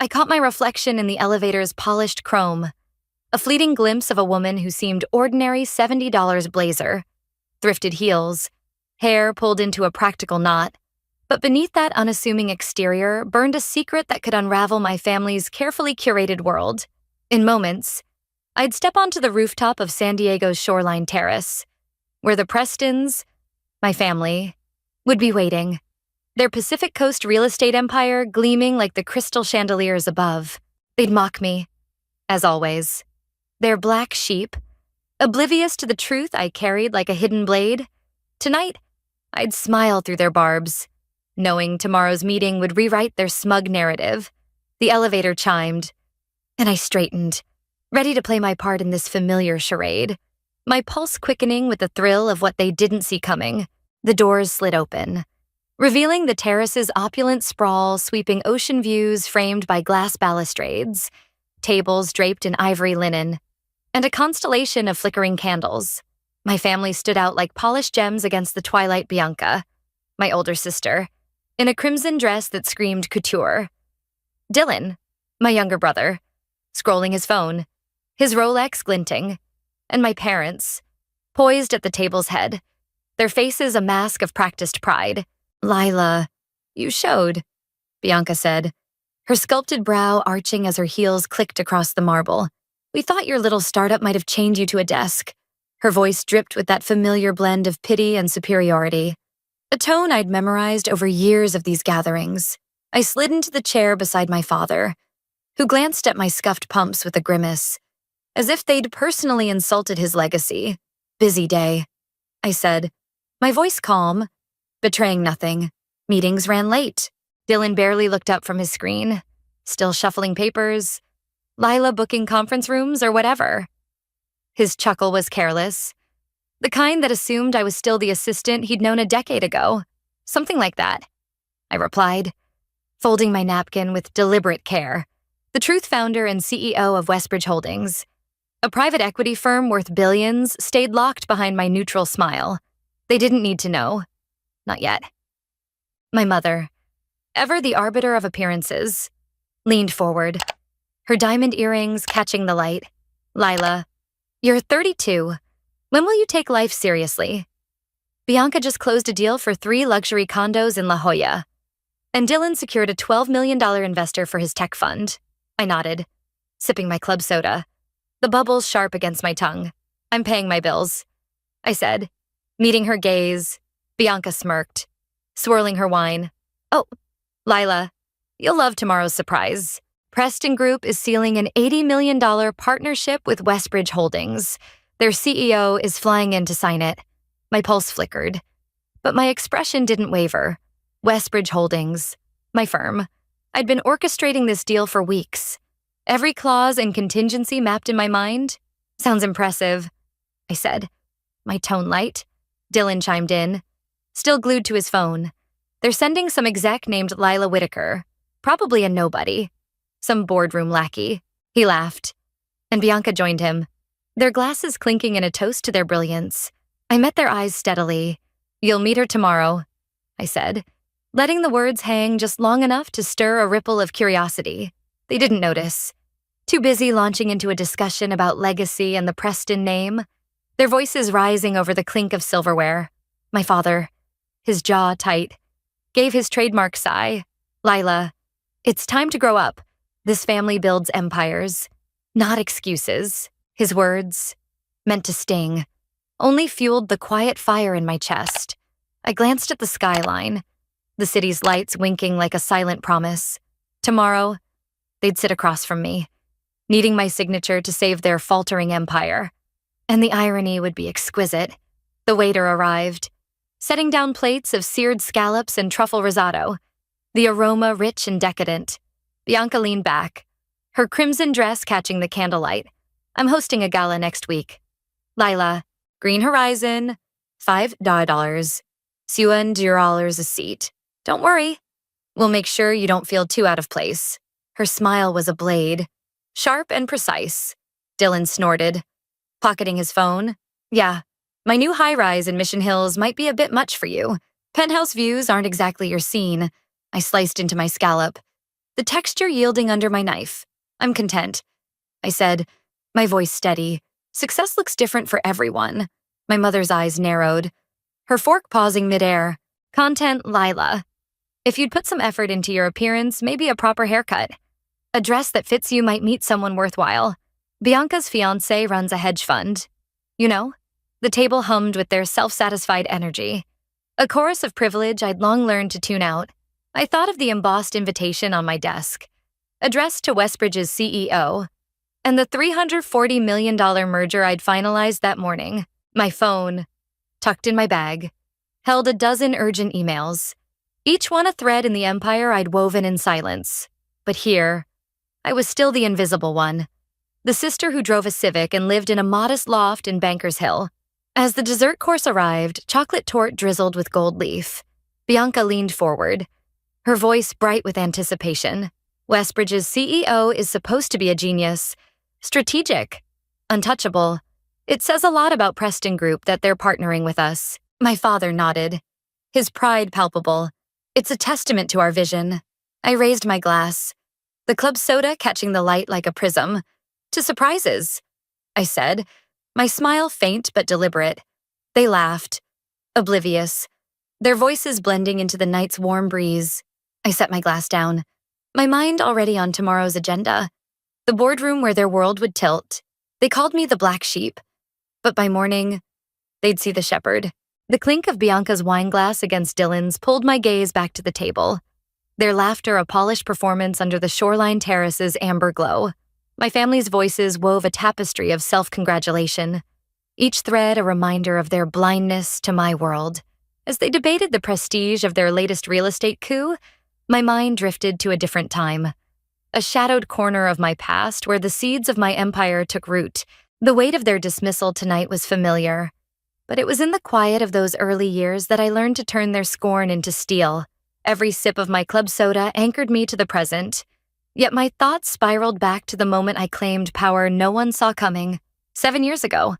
I caught my reflection in the elevator's polished chrome, a fleeting glimpse of a woman who seemed ordinary $70 blazer, thrifted heels, hair pulled into a practical knot. But beneath that unassuming exterior burned a secret that could unravel my family's carefully curated world. In moments, I'd step onto the rooftop of San Diego's Shoreline Terrace, where the Prestons, my family, would be waiting, their Pacific Coast real estate empire gleaming like the crystal chandeliers above. They'd mock me, as always. Their black sheep, oblivious to the truth I carried like a hidden blade. Tonight, I'd smile through their barbs, knowing tomorrow's meeting would rewrite their smug narrative. The elevator chimed, and I straightened, ready to play my part in this familiar charade, my pulse quickening with the thrill of what they didn't see coming. The doors slid open, revealing the terrace's opulent sprawl sweeping ocean views framed by glass balustrades, tables draped in ivory linen, and a constellation of flickering candles. My family stood out like polished gems against the twilight. Bianca, my older sister, in a crimson dress that screamed couture. Dylan, my younger brother, scrolling his phone, his Rolex glinting, and my parents, poised at the table's head, their faces a mask of practiced pride. "Lila, you showed," Bianca said, her sculpted brow arching as her heels clicked across the marble. "We thought your little startup might have chained you to a desk." Her voice dripped with that familiar blend of pity and superiority, a tone I'd memorized over years of these gatherings. I slid into the chair beside my father, who glanced at my scuffed pumps with a grimace, as if they'd personally insulted his legacy. "Busy day," I said, my voice calm, betraying nothing. "Meetings ran late." Dylan barely looked up from his screen, still shuffling papers, Lila booking conference rooms or whatever. His chuckle was careless, the kind that assumed I was still the assistant he'd known a decade ago. "Something like that," I replied, folding my napkin with deliberate care. The truth founder and CEO of Westbridge Holdings, a private equity firm worth billions, stayed locked behind my neutral smile. They didn't need to know. Not yet. My mother, ever the arbiter of appearances, leaned forward, her diamond earrings catching the light. "Lila, you're 32. When will you take life seriously?" Bianca just closed a deal for 3 luxury condos in La Jolla, and Dylan secured a $12 million investor for his tech fund. I nodded, sipping my club soda, the bubbles sharp against my tongue. "I'm paying my bills," I said. Meeting her gaze, Bianca smirked, swirling her wine. "Oh, Lila, you'll love tomorrow's surprise. Preston Group is sealing an $80 million partnership with Westbridge Holdings. Their CEO is flying in to sign it." My pulse flickered, but my expression didn't waver. Westbridge Holdings, my firm. I'd been orchestrating this deal for weeks. Every clause and contingency mapped in my mind. "Sounds impressive," I said, my tone light. Dylan chimed in, still glued to his phone. "They're sending some exec named Lila Whitaker, probably a nobody. Some boardroom lackey." He laughed, and Bianca joined him, their glasses clinking in a toast to their brilliance. I met their eyes steadily. "You'll meet her tomorrow," I said, letting the words hang just long enough to stir a ripple of curiosity. They didn't notice, too busy launching into a discussion about legacy and the Preston name, their voices rising over the clink of silverware. My father, his jaw tight, gave his trademark sigh. "Lila, it's time to grow up. This family builds empires, not excuses." His words, meant to sting, only fueled the quiet fire in my chest. I glanced at the skyline, the city's lights winking like a silent promise. Tomorrow, they'd sit across from me, needing my signature to save their faltering empire. And the irony would be exquisite. The waiter arrived, setting down plates of seared scallops and truffle risotto, the aroma rich and decadent. Bianca leaned back, her crimson dress catching the candlelight. "I'm hosting a gala next week. Lila, Green Horizon, $5. $7 a seat. Don't worry, we'll make sure you don't feel too out of place." Her smile was a blade, sharp and precise. Dylan snorted, pocketing his phone. "Yeah, my new high-rise in Mission Hills might be a bit much for you. Penthouse views aren't exactly your scene." I sliced into my scallop, the texture yielding under my knife. I'm content, I said, my voice steady. Success looks different for everyone. My mother's eyes narrowed, her fork pausing midair. Content, Lila. If you'd put some effort into your appearance, maybe a proper haircut. A dress that fits you might meet someone worthwhile. Bianca's fiancé runs a hedge fund. You know? The table hummed with their self-satisfied energy. A chorus of privilege I'd long learned to tune out. I thought of the embossed invitation on my desk, addressed to Westbridge's CEO, and the $340 million merger I'd finalized that morning. My phone, tucked in my bag, held a dozen urgent emails, each one a thread in the empire I'd woven in silence. But here, I was still the invisible one, the sister who drove a Civic and lived in a modest loft in Bankers Hill. As the dessert course arrived, chocolate torte drizzled with gold leaf. Bianca leaned forward, her voice bright with anticipation. Westbridge's CEO is supposed to be a genius, strategic, untouchable. It says a lot about Preston Group that they're partnering with us. My father nodded, his pride palpable. It's a testament to our vision. I raised my glass, the club soda catching the light like a prism. To surprises, I said, my smile faint but deliberate. They laughed, oblivious, their voices blending into the night's warm breeze. I set my glass down, my mind already on tomorrow's agenda, the boardroom where their world would tilt. They called me the black sheep, but by morning, they'd see the shepherd. The clink of Bianca's wine glass against Dylan's pulled my gaze back to the table, their laughter a polished performance under the shoreline terrace's amber glow. My family's voices wove a tapestry of self-congratulation, each thread a reminder of their blindness to my world. As they debated the prestige of their latest real estate coup, my mind drifted to a different time, a shadowed corner of my past where the seeds of my empire took root. The weight of their dismissal tonight was familiar, but it was in the quiet of those early years that I learned to turn their scorn into steel. Every sip of my club soda anchored me to the present, yet my thoughts spiraled back to the moment I claimed power no one saw coming. 7 years ago,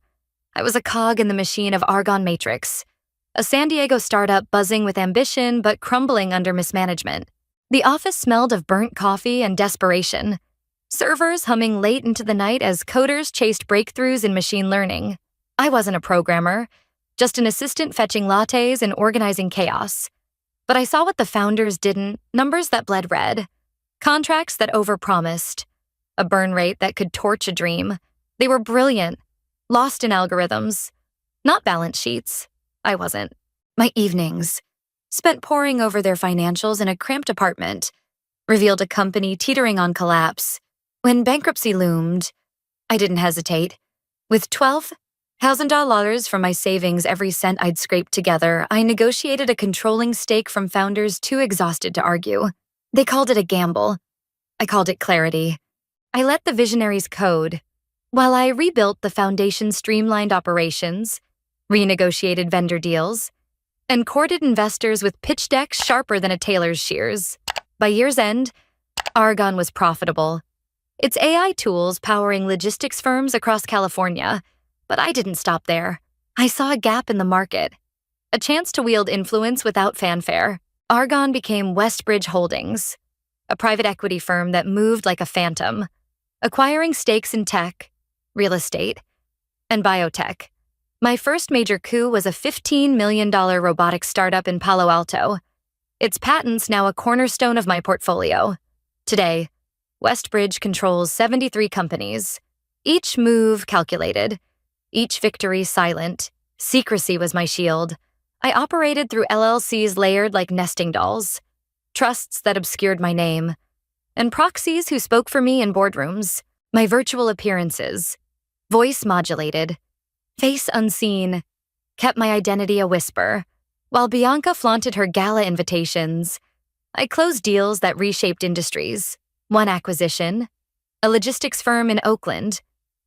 I was a cog in the machine of Argon Matrix, a San Diego startup buzzing with ambition but crumbling under mismanagement. The office smelled of burnt coffee and desperation, servers humming late into the night as coders chased breakthroughs in machine learning. I wasn't a programmer, just an assistant fetching lattes and organizing chaos. But I saw what the founders didn't, numbers that bled red, contracts that overpromised, a burn rate that could torch a dream. They were brilliant, lost in algorithms, not balance sheets. I wasn't. My evenings, spent poring over their financials in a cramped apartment, revealed a company teetering on collapse. When bankruptcy loomed, I didn't hesitate. With $12,000 from my savings, every cent I'd scraped together, I negotiated a controlling stake from founders too exhausted to argue. They called it a gamble. I called it clarity. I let the visionaries code, while I rebuilt the foundation's streamlined operations, renegotiated vendor deals, and courted investors with pitch decks sharper than a tailor's shears. By year's end, Argon was profitable, its AI tools powering logistics firms across California. But I didn't stop there. I saw a gap in the market, a chance to wield influence without fanfare. Argon became Westbridge Holdings, a private equity firm that moved like a phantom, acquiring stakes in tech, real estate, and biotech. My first major coup was a $15 million robotics startup in Palo Alto, its patents now a cornerstone of my portfolio. Today, Westbridge controls 73 companies, each move calculated, each victory silent. Secrecy was my shield. I operated through LLCs layered like nesting dolls, trusts that obscured my name, and proxies who spoke for me in boardrooms. My virtual appearances, voice modulated, face unseen, kept my identity a whisper. While Bianca flaunted her gala invitations, I closed deals that reshaped industries. One acquisition, a logistics firm in Oakland,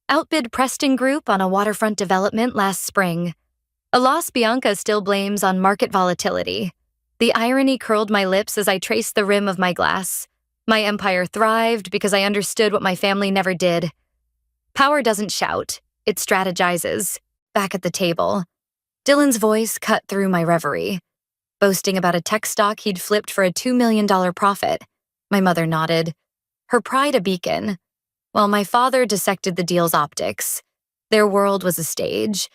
outbid Preston Group on a waterfront development last spring, a loss Bianca still blames on market volatility. The irony curled my lips as I traced the rim of my glass. My empire thrived because I understood what my family never did. Power doesn't shout, it strategizes. Back at the table, Dylan's voice cut through my reverie, boasting about a tech stock he'd flipped for a $2 million profit. My mother nodded, her pride a beacon, while my father dissected the deal's optics. Their world was a stage.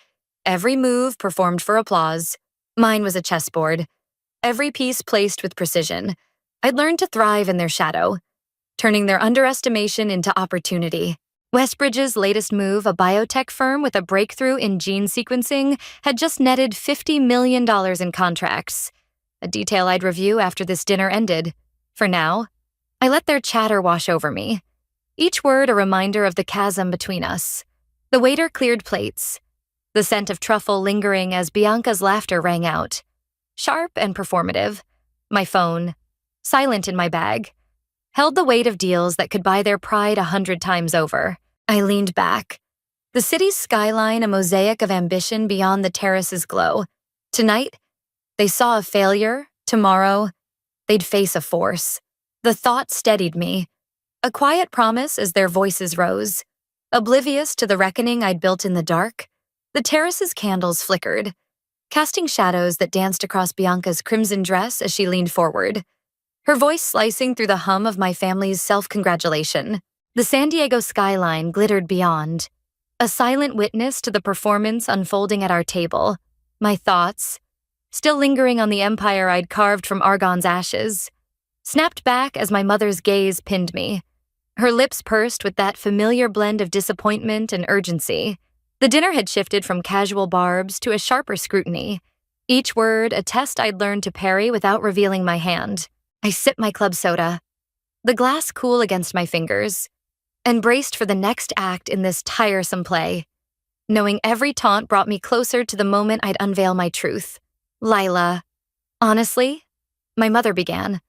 Every move performed for applause. Mine was a chessboard. Every piece placed with precision. I'd learned to thrive in their shadow, turning their underestimation into opportunity. Westbridge's latest move, a biotech firm with a breakthrough in gene sequencing, had just netted $50 million in contracts, a detail I'd review after this dinner ended. For now, I let their chatter wash over me, each word a reminder of the chasm between us. The waiter cleared plates, the scent of truffle lingering as Bianca's laughter rang out. Sharp and performative, my phone, silent in my bag, held the weight of deals that could buy their pride 100 times over. I leaned back, the city's skyline a mosaic of ambition beyond the terrace's glow. Tonight, they saw a failure. Tomorrow, they'd face a force. The thought steadied me, a quiet promise as their voices rose. Oblivious to the reckoning I'd built in the dark, the terrace's candles flickered, casting shadows that danced across Bianca's crimson dress as she leaned forward, her voice slicing through the hum of my family's self-congratulation. The San Diego skyline glittered beyond, a silent witness to the performance unfolding at our table. My thoughts, still lingering on the empire I'd carved from argon's ashes, snapped back as my mother's gaze pinned me, her lips pursed with that familiar blend of disappointment and urgency. The dinner had shifted from casual barbs to a sharper scrutiny, each word a test I'd learned to parry without revealing my hand. I sipped my club soda, the glass cool against my fingers, and braced for the next act in this tiresome play, knowing every taunt brought me closer to the moment I'd unveil my truth. Lila. Honestly, my mother began,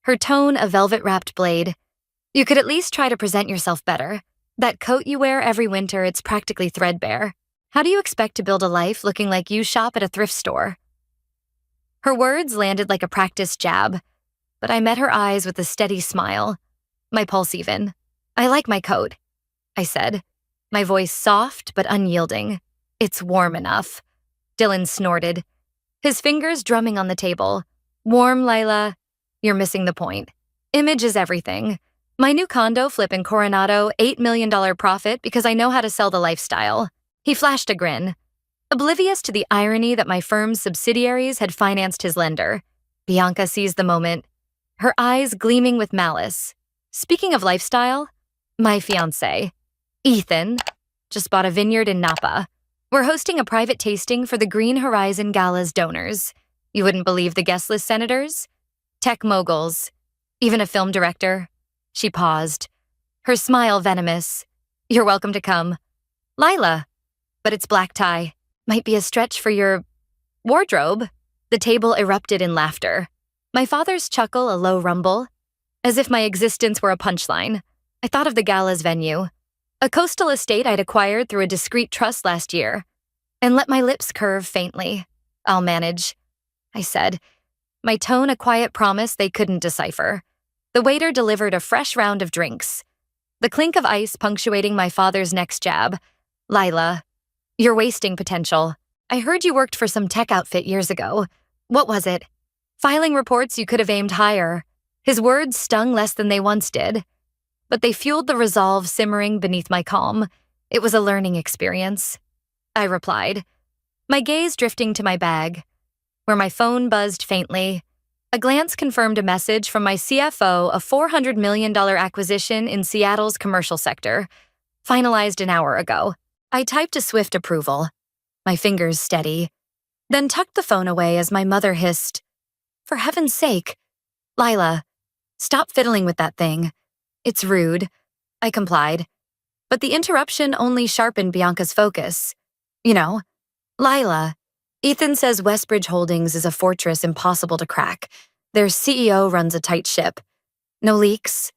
her tone a velvet-wrapped blade. You could at least try to present yourself better. That coat you wear every winter, it's practically threadbare. How do you expect to build a life looking like you shop at a thrift store? Her words landed like a practiced jab, but I met her eyes with a steady smile, my pulse even. I like my coat, I said, my voice soft but unyielding. It's warm enough. Dylan snorted, his fingers drumming on the table. Warm, Lila? You're missing the point. Image is everything. My new condo flip in Coronado, $8 million profit because I know how to sell the lifestyle. He flashed a grin, oblivious to the irony that my firm's subsidiaries had financed his lender. Bianca seized the moment, her eyes gleaming with malice. Speaking of lifestyle, my fiancé, Ethan, just bought a vineyard in Napa. We're hosting a private tasting for the Green Horizon Gala's donors. You wouldn't believe the guest list senators, tech moguls, even a film director. She paused, her smile venomous. You're welcome to come. Lila, but it's black tie. Might be a stretch for your wardrobe. The table erupted in laughter. My father's chuckle a low rumble, as if my existence were a punchline. I thought of the gala's venue, a coastal estate I'd acquired through a discreet trust last year, and let my lips curve faintly. I'll manage, I said, my tone a quiet promise they couldn't decipher. The waiter delivered a fresh round of drinks, the clink of ice punctuating my father's next jab. Lila, you're wasting potential. I heard you worked for some tech outfit years ago. What was it? Filing reports you could have aimed higher. His words stung less than they once did, but they fueled the resolve simmering beneath my calm. It was a learning experience, I replied, my gaze drifting to my bag, where my phone buzzed faintly. A glance confirmed a message from my CFO, a $400 million acquisition in Seattle's commercial sector, finalized an hour ago. I typed a swift approval, my fingers steady, then tucked the phone away as my mother hissed, "For heaven's sake, Lila, stop fiddling with that thing. It's rude," I complied, but the interruption only sharpened Bianca's focus. You know, Lila, Ethan says Westbridge Holdings is a fortress impossible to crack. Their CEO runs a tight ship. No leaks,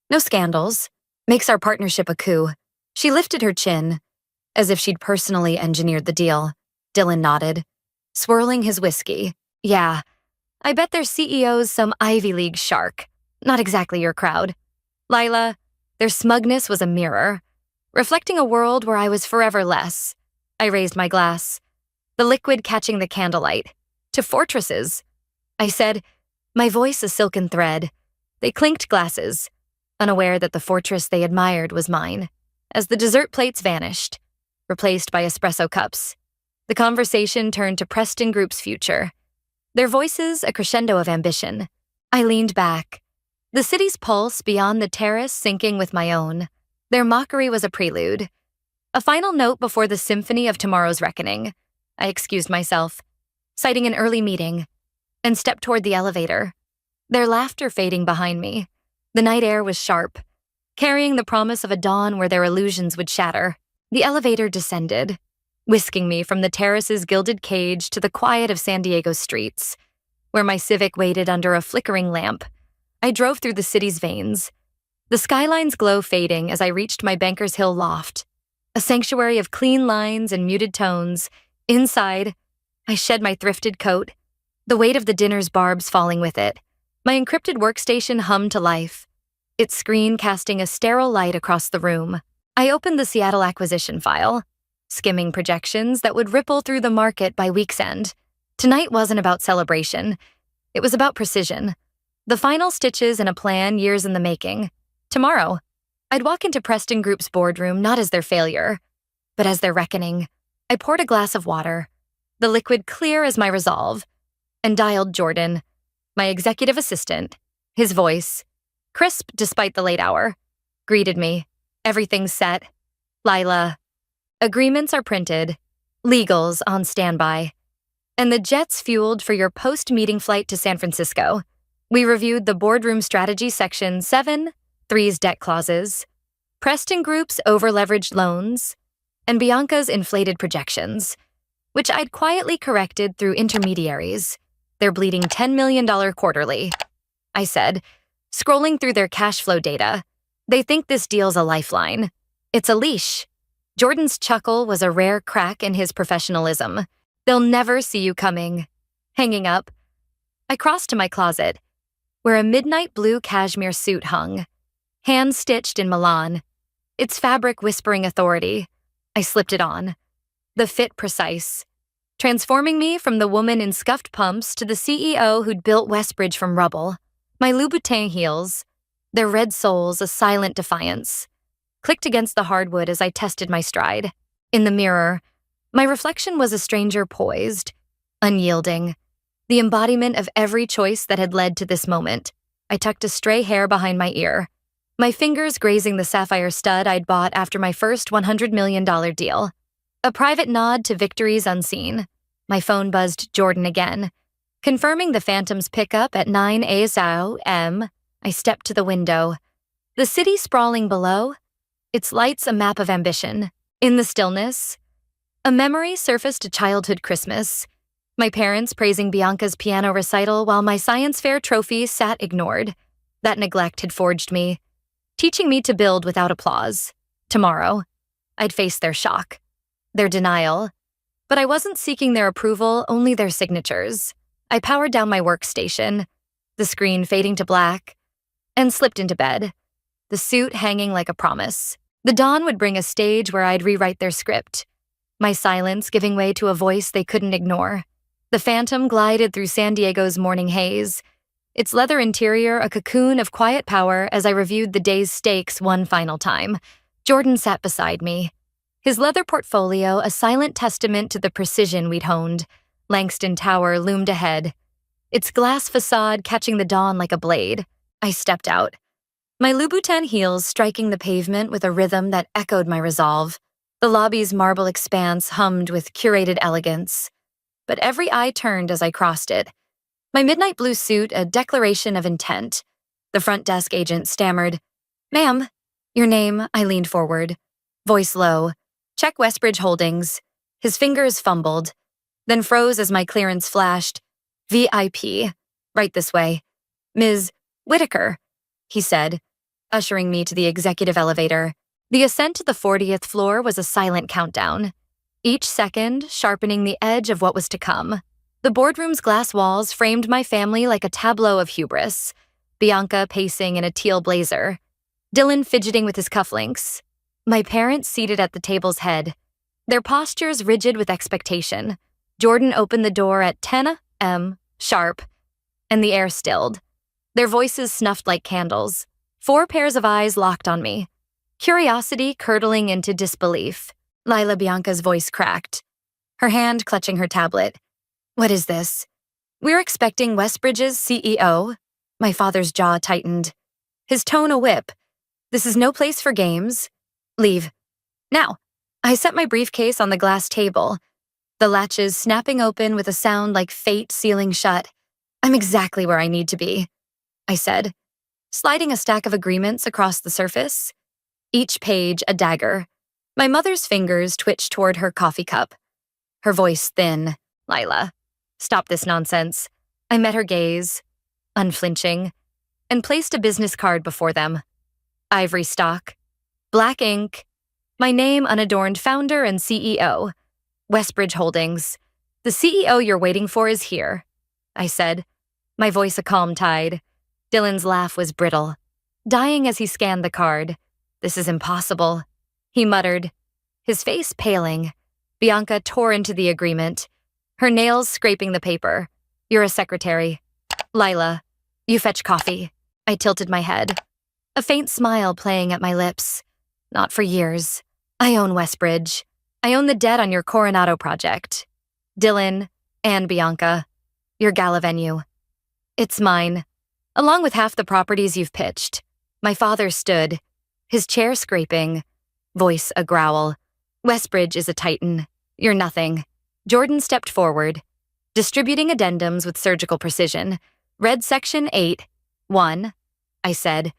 no scandals. Makes our partnership a coup. She lifted her chin, as if she'd personally engineered the deal. Dylan nodded, swirling his whiskey. Yeah, I bet their CEO's some Ivy League shark. Not exactly your crowd. Lila, their smugness was a mirror, reflecting a world where I was forever less. I raised my glass, the liquid catching the candlelight. To fortresses, I said, my voice a silken thread. They clinked glasses, unaware that the fortress they admired was mine. As the dessert plates vanished, replaced by espresso cups, the conversation turned to Preston Group's future. Their voices a crescendo of ambition. I leaned back, the city's pulse beyond the terrace syncing with my own. Their mockery was a prelude, a final note before the symphony of tomorrow's reckoning. I excused myself, citing an early meeting, and stepped toward the elevator, their laughter fading behind me. The night air was sharp, carrying the promise of a dawn where their illusions would shatter. The elevator descended, whisking me from the terrace's gilded cage to the quiet of San Diego's streets, where my Civic waited under a flickering lamp. I drove through the city's veins, the skyline's glow fading as I reached my Bankers Hill loft, a sanctuary of clean lines and muted tones. Inside, I shed my thrifted coat, the weight of the dinner's barbs falling with it. My encrypted workstation hummed to life, its screen casting a sterile light across the room. I opened the Seattle acquisition file, skimming projections that would ripple through the market by week's end. Tonight wasn't about celebration. It was about precision. The final stitches in a plan years in the making. Tomorrow, I'd walk into Preston Group's boardroom not as their failure, but as their reckoning. I poured a glass of water, the liquid clear as my resolve, and dialed Jordan, my executive assistant. His voice, crisp despite the late hour, greeted me. Everything's set. Lila. Agreements are printed. Legals on standby. And the jet's fueled for your post-meeting flight to San Francisco. We reviewed the boardroom strategy section 7, 3's debt clauses, Preston Group's over-leveraged loans, and Bianca's inflated projections, which I'd quietly corrected through intermediaries. They're bleeding $10 million quarterly, I said, scrolling through their cash flow data. They think this deal's a lifeline. It's a leash. Jordan's chuckle was a rare crack in his professionalism. They'll never see you coming. Hanging up, I crossed to my closet, where a midnight blue cashmere suit hung, hand-stitched in Milan, its fabric whispering authority. I slipped it on, the fit precise, transforming me from the woman in scuffed pumps to the CEO who'd built Westbridge from rubble. My Louboutin heels, their red soles a silent defiance, clicked against the hardwood as I tested my stride. In the mirror, my reflection was a stranger poised, unyielding, the embodiment of every choice that had led to this moment. I tucked a stray hair behind my ear, my fingers grazing the sapphire stud I'd bought after my first $100 million deal. A private nod to victories unseen. My phone buzzed Jordan again, confirming the Phantom's pickup at 9 a.m. I stepped to the window. The city sprawling below, its lights a map of ambition. In the stillness, a memory surfaced a childhood Christmas, my parents praising Bianca's piano recital while my science fair trophy sat ignored. That neglect had forged me, teaching me to build without applause. Tomorrow, I'd face their shock, their denial, but I wasn't seeking their approval, only their signatures. I powered down my workstation, the screen fading to black, and slipped into bed, the suit hanging like a promise. The dawn would bring a stage where I'd rewrite their script, my silence giving way to a voice they couldn't ignore. The Phantom glided through San Diego's morning haze, its leather interior a cocoon of quiet power as I reviewed the day's stakes one final time. Jordan sat beside me, his leather portfolio a silent testament to the precision we'd honed. Langston Tower loomed ahead, its glass facade catching the dawn like a blade. I stepped out, my Louboutin heels striking the pavement with a rhythm that echoed my resolve. The lobby's marble expanse hummed with curated elegance, but every eye turned as I crossed it. My midnight blue suit a declaration of intent. The front desk agent stammered, "Ma'am, your name." I leaned forward, voice low. "Check Westbridge Holdings." His fingers fumbled, then froze as my clearance flashed. "VIP. Right this way. Ms. Whitaker," he said, ushering me to the executive elevator. The ascent to the 40th floor was a silent countdown, each second sharpening the edge of what was to come. The boardroom's glass walls framed my family like a tableau of hubris. Bianca pacing in a teal blazer, Dylan fidgeting with his cufflinks, my parents seated at the table's head, their postures rigid with expectation. Jordan opened the door at 10 a.m. sharp, and the air stilled. Their voices snuffed like candles. 4 pairs of eyes locked on me. Curiosity curdling into disbelief. Lila Bianca's voice cracked, her hand clutching her tablet. What is this? We're expecting Westbridge's CEO? My father's jaw tightened. His tone a whip. This is no place for games. Leave. Now. I set my briefcase on the glass table, the latches snapping open with a sound like fate sealing shut. I'm exactly where I need to be, I said, sliding a stack of agreements across the surface. Each page a dagger. My mother's fingers twitched toward her coffee cup. Her voice thin. Lila, stop this nonsense. I met her gaze, unflinching, and placed a business card before them. Ivory stock, black ink, my name unadorned founder and CEO. Westbridge Holdings. The CEO you're waiting for is here, I said, my voice a calm tide. Dylan's laugh was brittle, dying as he scanned the card. This is impossible, he muttered, his face paling. Bianca tore into the agreement, her nails scraping the paper. You're a secretary. Lila, you fetch coffee. I tilted my head, a faint smile playing at my lips. Not for years. I own Westbridge. I own the debt on your Coronado project. Dylan and Bianca, your gala venue. It's mine, along with half the properties you've pitched. My father stood, his chair scraping, voice a growl. Westbridge is a titan. You're nothing. Jordan stepped forward, distributing addendums with surgical precision. Read Section 8, 1, I said,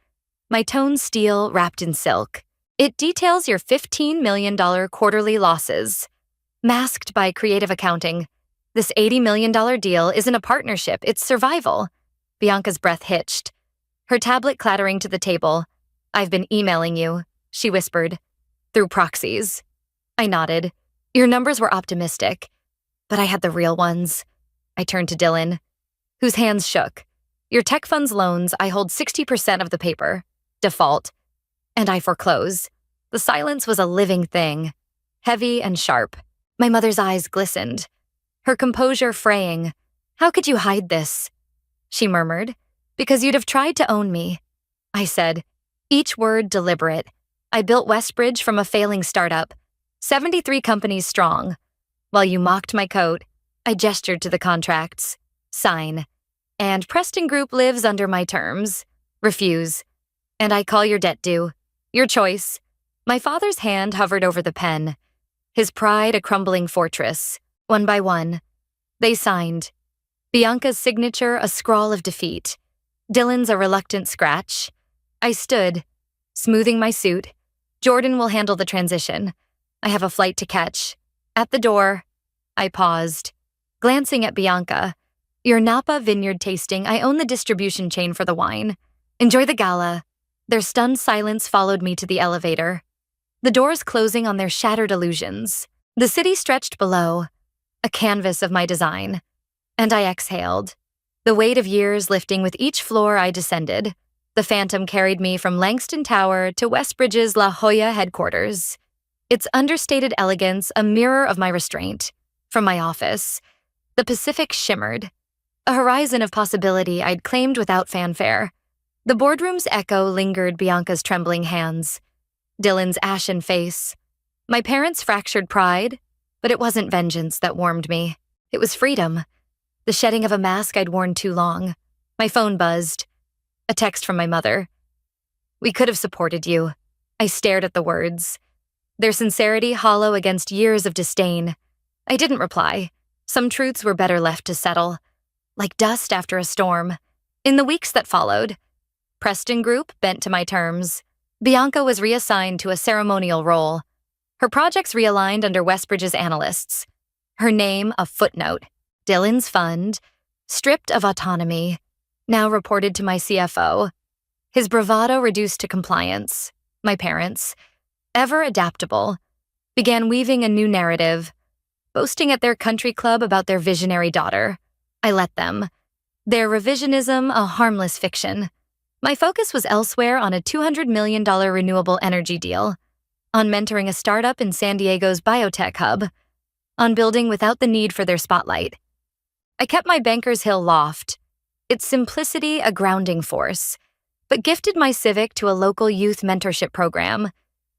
my tone steel wrapped in silk. It details your $15 million quarterly losses. Masked by creative accounting, this $80 million deal isn't a partnership, it's survival. Bianca's breath hitched, her tablet clattering to the table. I've been emailing you, she whispered, through proxies. I nodded. Your numbers were optimistic, but I had the real ones. I turned to Dylan, whose hands shook. Your tech fund's loans, I hold 60% of the paper. Default. And I foreclose. The silence was a living thing, heavy and sharp. My mother's eyes glistened, her composure fraying. How could you hide this? She murmured. Because you'd have tried to own me. I said, each word deliberate. I built Westbridge from a failing startup, 73 companies strong. While you mocked my coat, I gestured to the contracts. Sign. And Preston Group lives under my terms. Refuse. And I call your debt due. Your choice. My father's hand hovered over the pen, his pride a crumbling fortress. One by one, they signed. Bianca's signature a scrawl of defeat. Dylan's a reluctant scratch. I stood, smoothing my suit. Jordan will handle the transition. I have a flight to catch. At the door, I paused, glancing at Bianca. Your Napa vineyard tasting, I own the distribution chain for the wine. Enjoy the gala. Their stunned silence followed me to the elevator, the doors closing on their shattered illusions. The city stretched below, a canvas of my design, and I exhaled, the weight of years lifting with each floor I descended. The phantom carried me from Langston Tower to Westbridge's La Jolla headquarters, its understated elegance a mirror of my restraint. From my office, the Pacific shimmered, a horizon of possibility I'd claimed without fanfare. The boardroom's echo lingered Bianca's trembling hands, Dylan's ashen face, my parents' fractured pride, but it wasn't vengeance that warmed me. It was freedom, the shedding of a mask I'd worn too long. My phone buzzed, a text from my mother. We could have supported you. I stared at the words, their sincerity hollow against years of disdain. I didn't reply. Some truths were better left to settle, like dust after a storm. In the weeks that followed, Preston Group bent to my terms. Bianca was reassigned to a ceremonial role. Her projects realigned under Westbridge's analysts. Her name a footnote. Dylan's fund, stripped of autonomy, now reported to my CFO. His bravado reduced to compliance. My parents, ever adaptable, began weaving a new narrative, boasting at their country club about their visionary daughter. I let them. Their revisionism a harmless fiction. My focus was elsewhere on a $200 million renewable energy deal, on mentoring a startup in San Diego's biotech hub, on building without the need for their spotlight. I kept my Bankers Hill loft, its simplicity a grounding force, but gifted my Civic to a local youth mentorship program,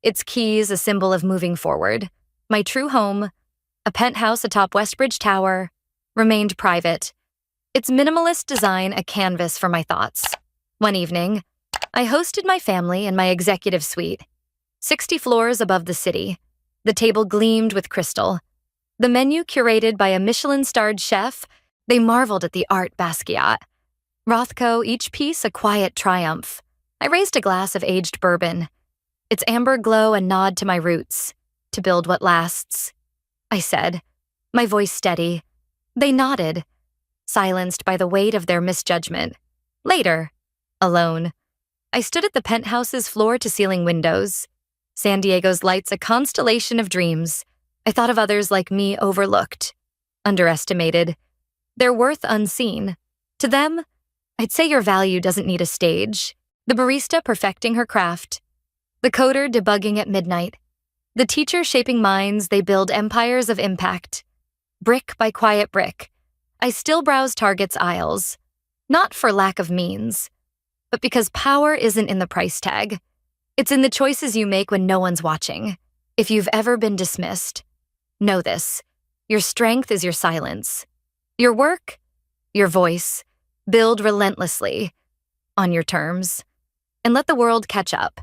its keys a symbol of moving forward. My true home, a penthouse atop Westbridge Tower, remained private, its minimalist design a canvas for my thoughts. One evening, I hosted my family in my executive suite, 60 floors above the city. The table gleamed with crystal. The menu curated by a Michelin-starred chef, they marveled at the art Basquiat. Rothko, each piece a quiet triumph. I raised a glass of aged bourbon, its amber glow a nod to my roots, to build what lasts. I said, my voice steady. They nodded, silenced by the weight of their misjudgment. Later, alone, I stood at the penthouse's floor-to-ceiling windows. San Diego's lights a constellation of dreams. I thought of others like me overlooked, underestimated, their worth unseen. To them, I'd say your value doesn't need a stage. The barista perfecting her craft, the coder debugging at midnight, the teacher shaping minds, they build empires of impact. Brick by quiet brick, I still browse Target's aisles, not for lack of means, but because power isn't in the price tag. It's in the choices you make when no one's watching. If you've ever been dismissed, know this. Your strength is your silence. Your work, your voice. Build relentlessly, on your terms, and let the world catch up.